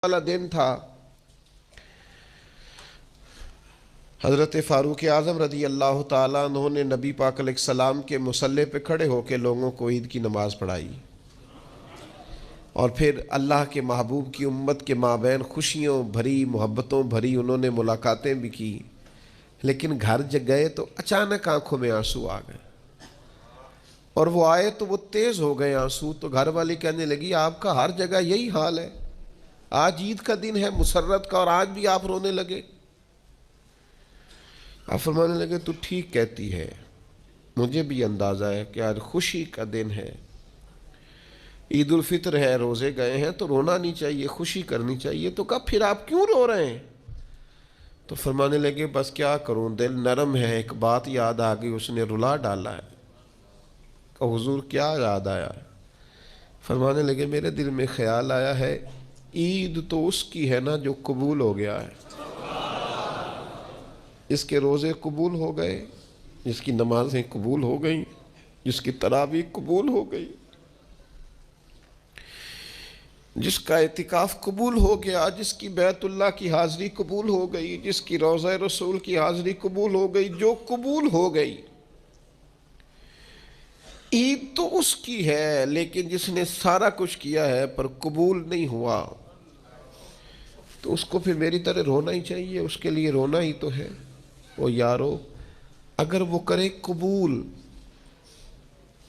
والا دن تھا، حضرت فاروق اعظم رضی اللہ تعالیٰ عنہ نے نبی پاک علیہ السلام کے مصلی پہ کھڑے ہو کے لوگوں کو عید کی نماز پڑھائی، اور پھر اللہ کے محبوب کی امت کے مابین خوشیوں بھری محبتوں بھری انہوں نے ملاقاتیں بھی کی، لیکن گھر گئے تو اچانک آنکھوں میں آنسو آ گئے، اور وہ آئے تو وہ تیز ہو گئے آنسو۔ تو گھر والی کہنے لگی آپ کا ہر جگہ یہی حال ہے، آج عید کا دن ہے مسرت کا اور آج بھی آپ رونے لگے۔ آپ فرمانے لگے تو ٹھیک کہتی ہے، مجھے بھی اندازہ ہے کہ آج خوشی کا دن ہے، عید الفطر ہے، روزے گئے ہیں تو رونا نہیں چاہیے، خوشی کرنی چاہیے، تو کب پھر آپ کیوں رو رہے ہیں؟ تو فرمانے لگے بس کیا کروں، دل نرم ہے، ایک بات یاد آ گئی، اس نے رلا ڈالا ہے۔ کہ حضور کیا یاد آیا؟ فرمانے لگے میرے دل میں خیال آیا ہے عید تو اس کی ہے نا جو قبول ہو گیا ہے، جس کے روزے قبول ہو گئے، جس کی نمازیں قبول ہو گئیں، جس کی تراویح قبول ہو گئی، جس کا اعتکاف قبول ہو گیا، جس کی بیت اللہ کی حاضری قبول ہو گئی، جس کی روضہ رسول کی حاضری قبول ہو گئی، جو قبول ہو گئی، عید تو اس کی ہے، لیکن جس نے سارا کچھ کیا ہے پر قبول نہیں ہوا تو اس کو پھر میری طرح رونا ہی چاہیے، اس کے لیے رونا ہی تو ہے۔ وہ یارو اگر وہ کرے قبول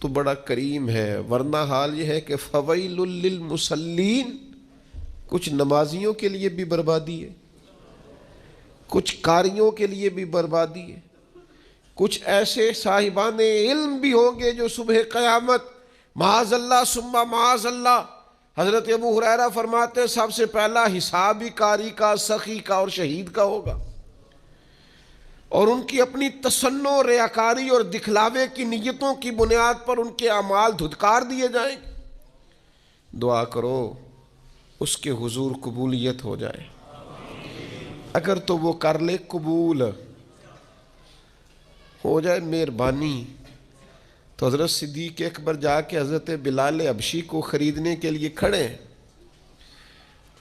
تو بڑا کریم ہے، ورنہ حال یہ ہے کہ فویل للمصلین، کچھ نمازیوں کے لیے بھی بربادی ہے، کچھ قاریوں کے لیے بھی بربادی ہے، کچھ ایسے صاحبان علم بھی ہوں گے جو صبح قیامت معاذ اللہ ثم معاذ اللہ، حضرت ابو ہریرہ فرماتے سب سے پہلا حساب ہی قاری کا، سخی کا اور شہید کا ہوگا، اور ان کی اپنی تصنع، ریاکاری اور دکھلاوے کی نیتوں کی بنیاد پر ان کے اعمال دھتکار دیے جائیں گے۔ دعا کرو اس کے حضور قبولیت ہو جائے، اگر تو وہ کر لے قبول ہو جائے مہربانی، تو حضرت صدیق اکبر جا کے حضرت بلال حبشی کو خریدنے کے لیے کھڑے ہیں،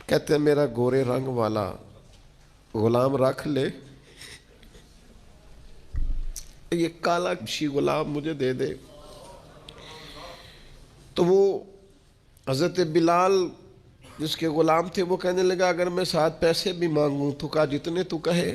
کہتے ہیں میرا گورے رنگ والا غلام رکھ لے، یہ کالا حبشی غلام مجھے دے دے۔ تو وہ حضرت بلال جس کے غلام تھے وہ کہنے لگا اگر میں 7 پیسے بھی مانگوں تو کہا جتنے تو کہے۔